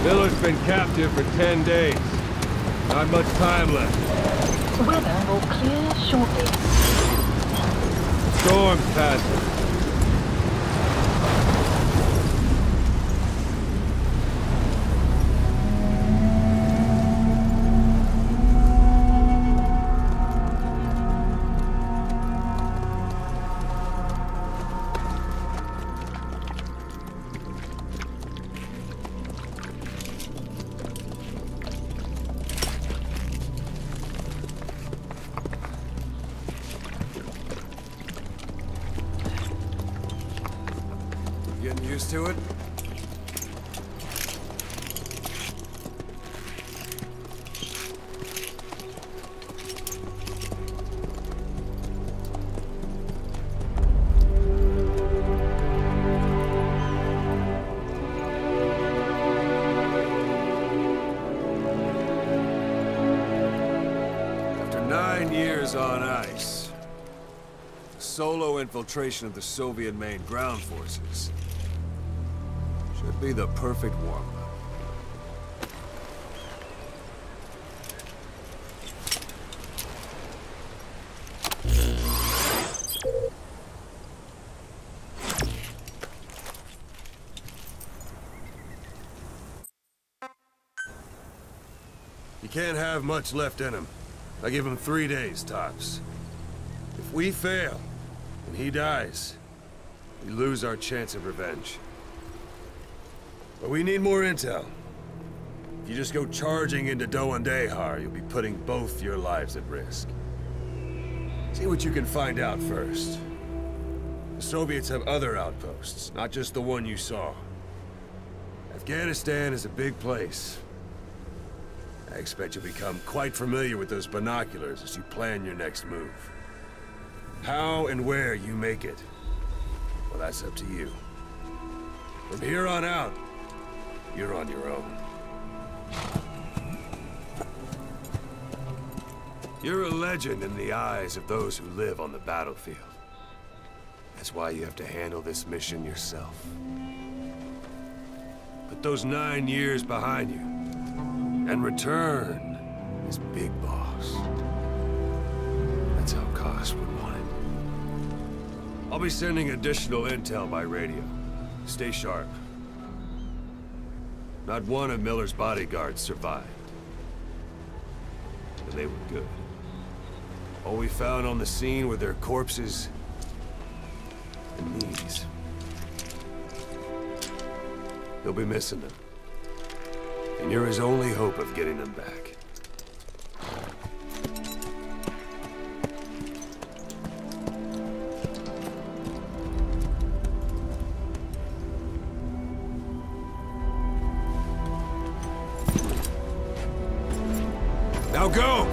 Miller's been captive for 10 days. Not much time left. Weather will clear shortly. Storm's passing. Getting used to it? After 9 years on ice, solo infiltration of the Soviet main ground forces should be the perfect warm-up. You can't have much left in him. I give him 3 days, tops. If we fail, and he dies, we lose our chance of revenge. But we need more intel. If you just go charging into Doandehar, you'll be putting both your lives at risk. See what you can find out first. The Soviets have other outposts, not just the one you saw. Afghanistan is a big place. I expect you'll become quite familiar with those binoculars as you plan your next move. How and where you make it, well, that's up to you. From here on out, you're on your own. You're a legend in the eyes of those who live on the battlefield. That's why you have to handle this mission yourself. Put those 9 years behind you, and return as Big Boss. That's how Koss would want it. I'll be sending additional intel by radio. Stay sharp. Not one of Miller's bodyguards survived. And they were good. All we found on the scene were their corpses and knees. They'll be missing them. And you're his only hope of getting them back. Now go!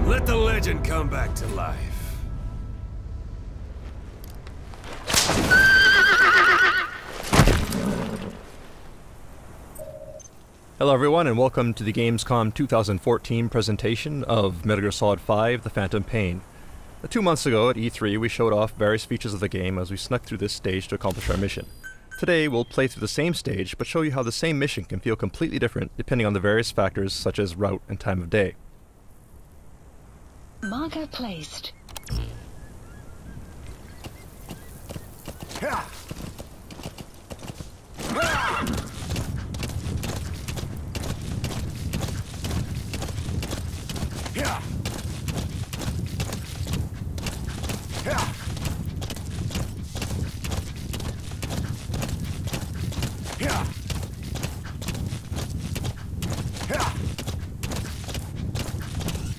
Let the legend come back to life. Hello everyone and welcome to the Gamescom 2014 presentation of Metal Gear Solid 5: The Phantom Pain. 2 months ago at E3 we showed off various features of the game as we snuck through this stage to accomplish our mission. Today we'll play through the same stage but show you how the same mission can feel completely different depending on the various factors such as route and time of day. Marker placed.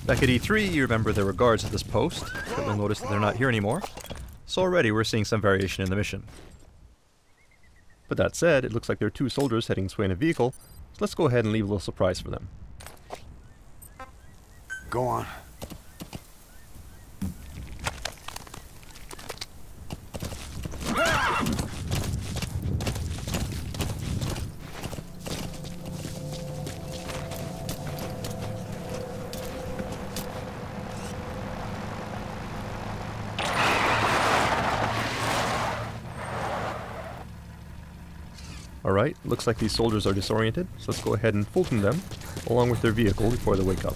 Back at E3, you remember there were guards at this post, but you'll notice that they're not here anymore. So already we're seeing some variation in the mission. But that said, it looks like there are 2 soldiers heading this way in a vehicle, so let's go ahead and leave a little surprise for them. Go on. Alright, looks like these soldiers are disoriented, so let's go ahead and Fulton them, along with their vehicle before they wake up.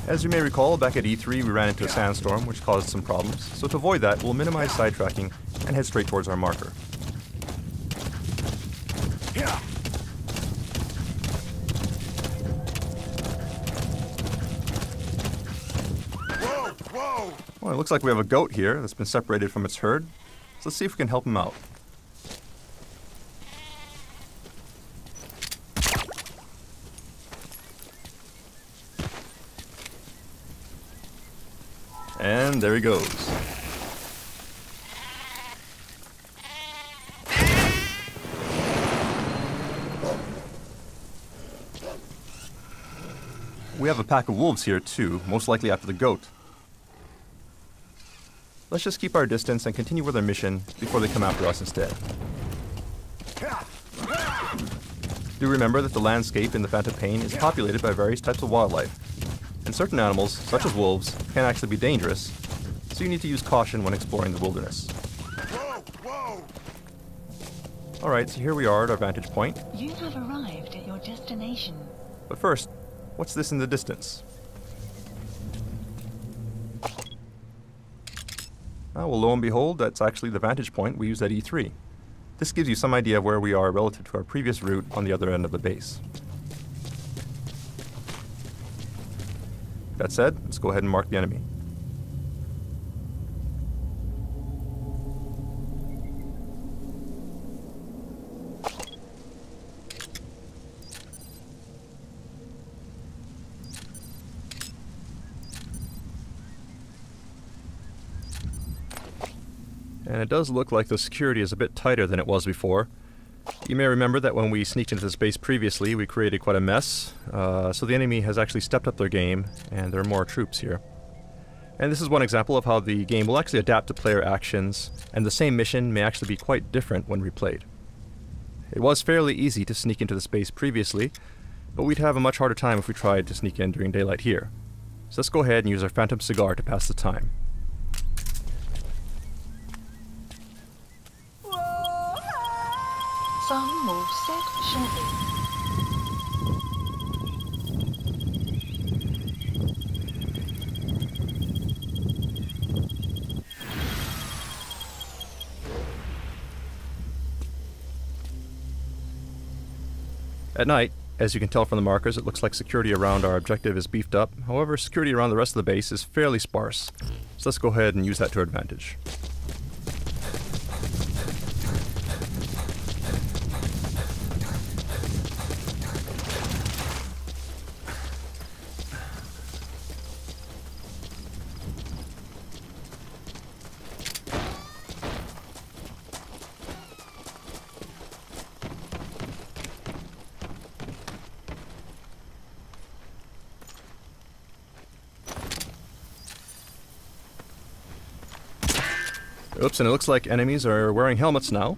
As you may recall, back at E3 we ran into a sandstorm which caused some problems, so to avoid that we'll minimize sidetracking and head straight towards our marker. Well, it looks like we have a goat here that's been separated from its herd, so let's see if we can help him out. And there he goes. We have a pack of wolves here too, most likely after the goat. Let's just keep our distance and continue with our mission before they come after us instead. Do remember that the landscape in the Phantom Pain is populated by various types of wildlife. And certain animals, such as wolves, can actually be dangerous, so you need to use caution when exploring the wilderness. Alright, so here we are at our vantage point. You have arrived at your destination. But first, what's this in the distance? Well, lo and behold, that's actually the vantage point we used at E3. This gives you some idea of where we are relative to our previous route on the other end of the base. That said, let's go ahead and mark the enemy. And it does look like the security is a bit tighter than it was before. You may remember that when we sneaked into this base previously, we created quite a mess, so the enemy has actually stepped up their game, and there are more troops here. And this is one example of how the game will actually adapt to player actions, and the same mission may actually be quite different when replayed. It was fairly easy to sneak into the space previously, but we'd have a much harder time if we tried to sneak in during daylight here. So let's go ahead and use our Phantom Cigar to pass the time. Sun will set shortly. At night, as you can tell from the markers, it looks like security around our objective is beefed up. However, security around the rest of the base is fairly sparse. So let's go ahead and use that to our advantage. Oops, and it looks like enemies are wearing helmets now.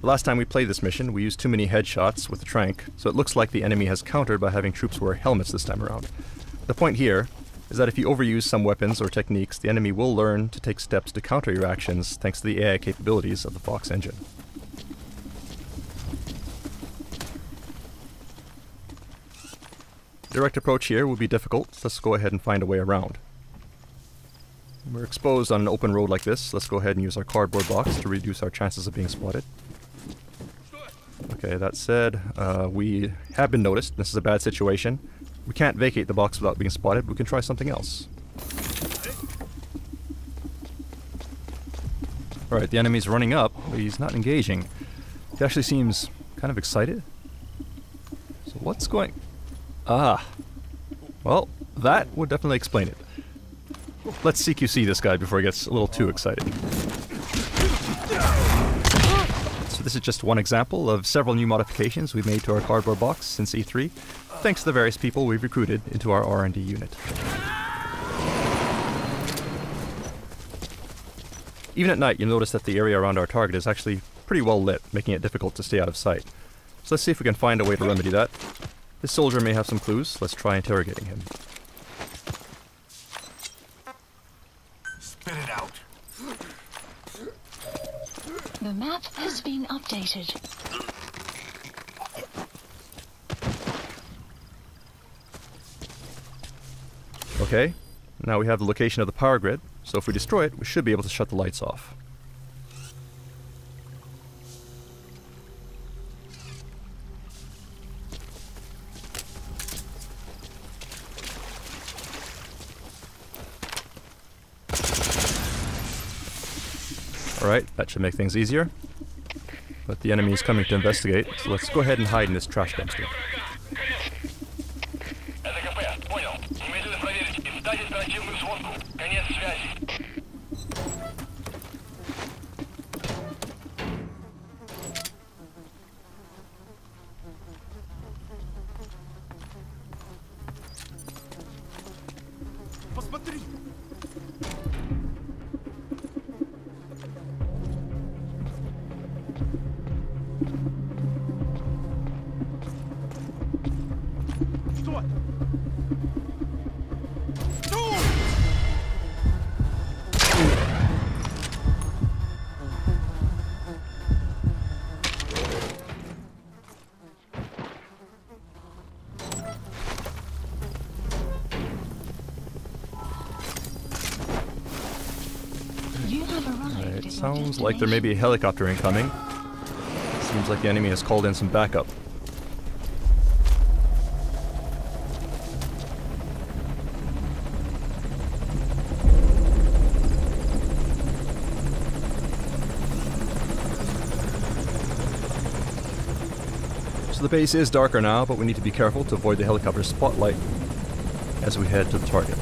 Last time we played this mission, we used too many headshots with the trank, so it looks like the enemy has countered by having troops wear helmets this time around. The point here is that if you overuse some weapons or techniques, the enemy will learn to take steps to counter your actions thanks to the AI capabilities of the Fox engine. Direct approach here will be difficult, so let's go ahead and find a way around. We're exposed on an open road like this. Let's go ahead and use our cardboard box to reduce our chances of being spotted. Okay, that said, we have been noticed. This is a bad situation. We can't vacate the box without being spotted. We can try something else. Alright, the enemy's running up, but he's not engaging. He actually seems kind of excited. So what's going... Ah. Well, that would definitely explain it. Let's CQC this guy before he gets a little too excited. So this is just one example of several new modifications we've made to our cardboard box since E3. thanks to the various people we've recruited into our R&D unit. Even at night, you'll notice that the area around our target is actually pretty well lit, making it difficult to stay out of sight. So let's see if we can find a way to remedy that. This soldier may have some clues. Let's try interrogating him. Spit it out. The map has been updated. Okay, now we have the location of the power grid, so if we destroy it, we should be able to shut the lights off. Alright, that should make things easier. But the enemy is coming to investigate, so let's go ahead and hide in this trash dumpster. Sounds like there may be a helicopter incoming. Seems like the enemy has called in some backup. So the base is darker now, but we need to be careful to avoid the helicopter's spotlight as we head to the target.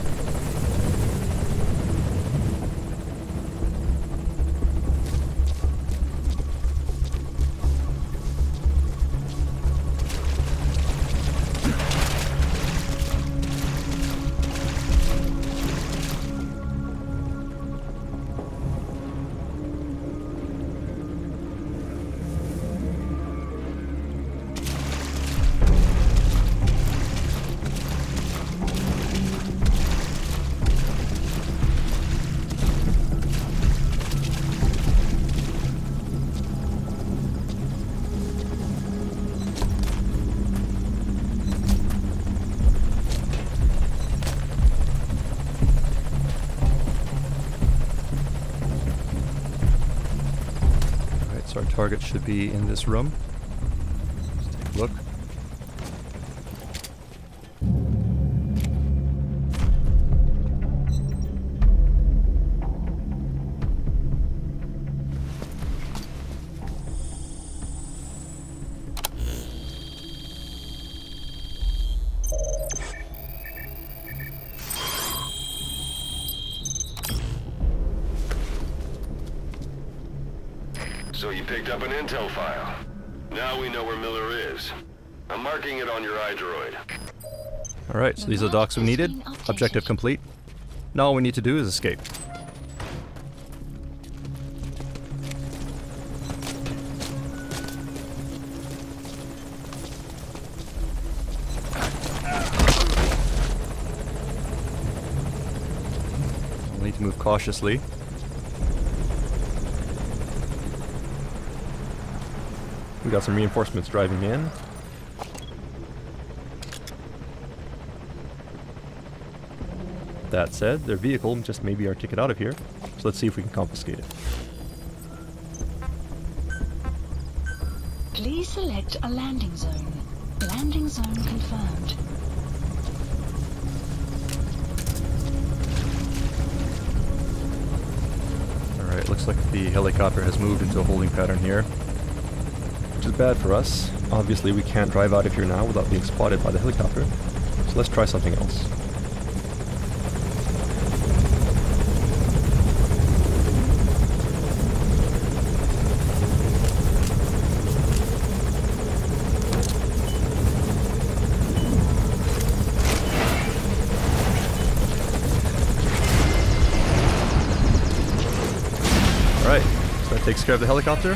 So our target should be in this room. Let's take a look. So you picked up an intel file. Now we know where Miller is. I'm marking it on your iDroid. Alright, so these are the docs we needed. Objective complete. Now all we need to do is escape. We'll need to move cautiously. We got some reinforcements driving in. That said, their vehicle just may be our ticket out of here, so let's see if we can confiscate it. Please select a landing zone. Landing zone confirmed. Alright, looks like the helicopter has moved into a holding pattern here, which is bad for us. Obviously we can't drive out of here now without being spotted by the helicopter, so let's try something else. takes care of the helicopter.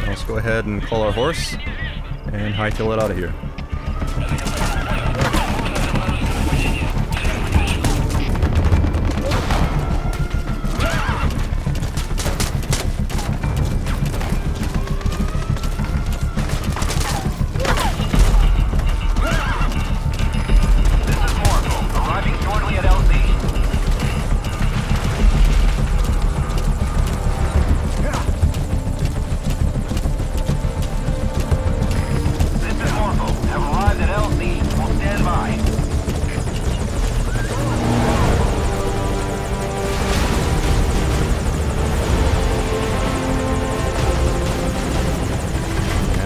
Let's go ahead and call our horse and hightail it out of here.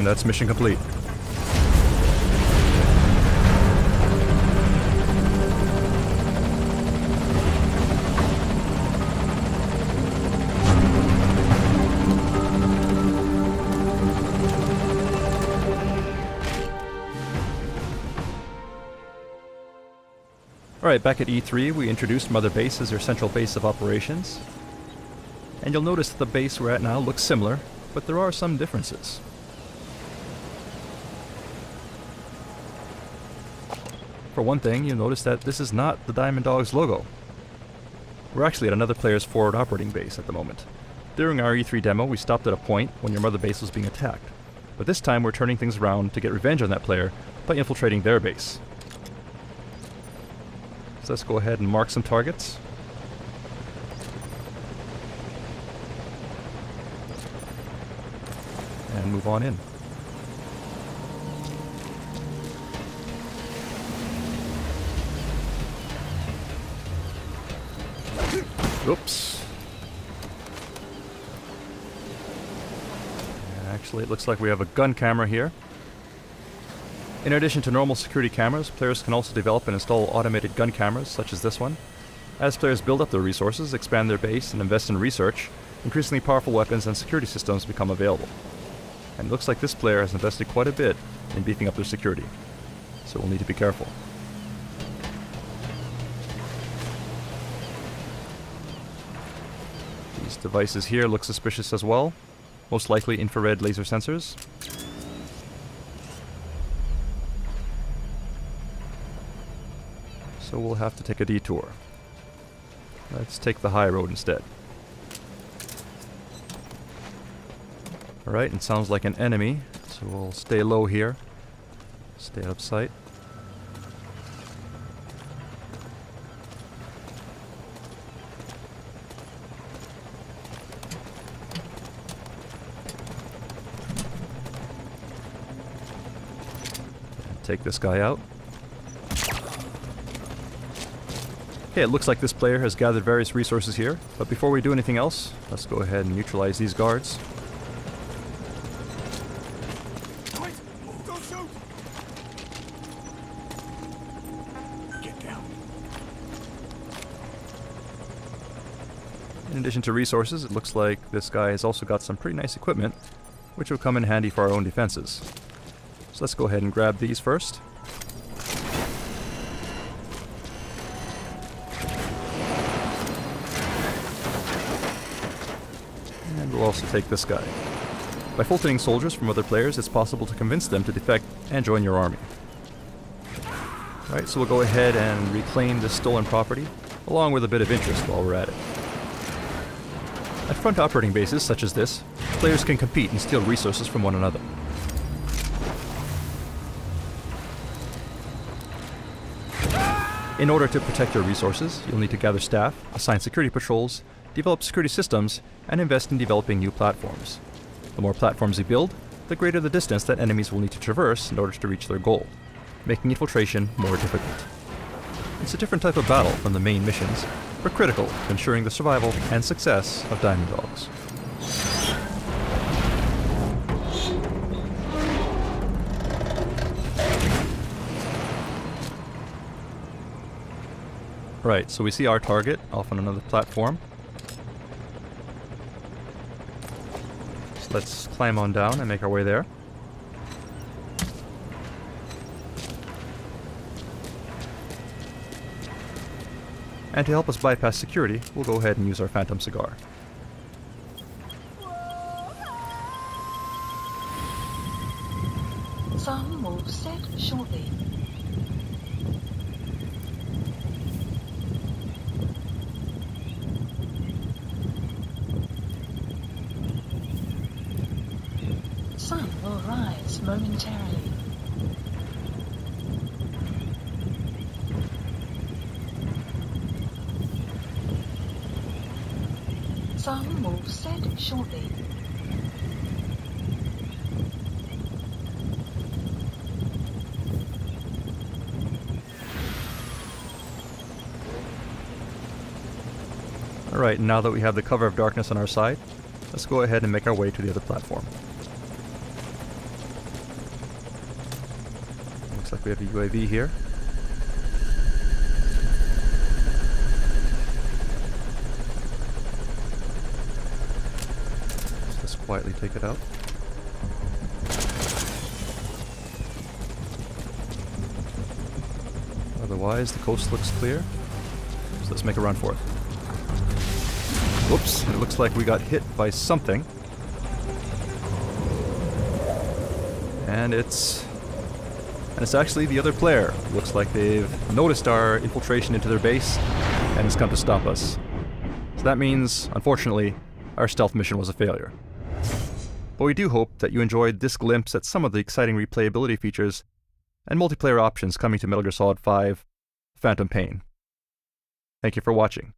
That's mission complete. Alright, back at E3 we introduced Mother Base as our central base of operations. And you'll notice that the base we're at now looks similar, but there are some differences. For one thing, you'll notice that this is not the Diamond Dogs logo. We're actually at another player's forward operating base at the moment. During our E3 demo, we stopped at a point when your Mother Base was being attacked. But this time we're turning things around to get revenge on that player by infiltrating their base. So let's go ahead and mark some targets. And move on in. Oops. Actually, it looks like we have a gun camera here. In addition to normal security cameras, players can also develop and install automated gun cameras, such as this one. As players build up their resources, expand their base, and invest in research, increasingly powerful weapons and security systems become available. And it looks like this player has invested quite a bit in beefing up their security, so we'll need to be careful. These devices here look suspicious as well, most likely infrared laser sensors. So we'll have to take a detour. Let's take the high road instead. Alright, it sounds like an enemy, so we'll stay low here. Stay out of sight. Take this guy out. Okay, it looks like this player has gathered various resources here, but before we do anything else, let's go ahead and neutralize these guards. Wait! Don't shoot! Get down. In addition to resources, it looks like this guy has also got some pretty nice equipment, which will come in handy for our own defenses. So let's go ahead and grab these first. And we'll also take this guy. By filtering soldiers from other players, it's possible to convince them to defect and join your army. Alright, so we'll go ahead and reclaim this stolen property, along with a bit of interest while we're at it. At front operating bases such as this, players can compete and steal resources from one another. In order to protect your resources, you'll need to gather staff, assign security patrols, develop security systems, and invest in developing new platforms. The more platforms you build, the greater the distance that enemies will need to traverse in order to reach their goal, making infiltration more difficult. It's a different type of battle from the main missions, but critical to ensuring the survival and success of Diamond Dogs. Right, so we see our target off on another platform. So let's climb on down and make our way there. And to help us bypass security, we'll go ahead and use our Phantom cigar. Some will set shortly. Sun will rise momentarily. Sun will set shortly. Alright, now that we have the cover of darkness on our side, let's go ahead and make our way to the other platform. Looks like we have a UAV here. Let's just quietly take it out. Otherwise, the coast looks clear. So let's make a run for it. Whoops, it looks like we got hit by something. And it's actually the other player. Looks like they've noticed our infiltration into their base and has come to stop us. So that means, unfortunately, our stealth mission was a failure. But we do hope that you enjoyed this glimpse at some of the exciting replayability features and multiplayer options coming to Metal Gear Solid 5: Phantom Pain. Thank you for watching.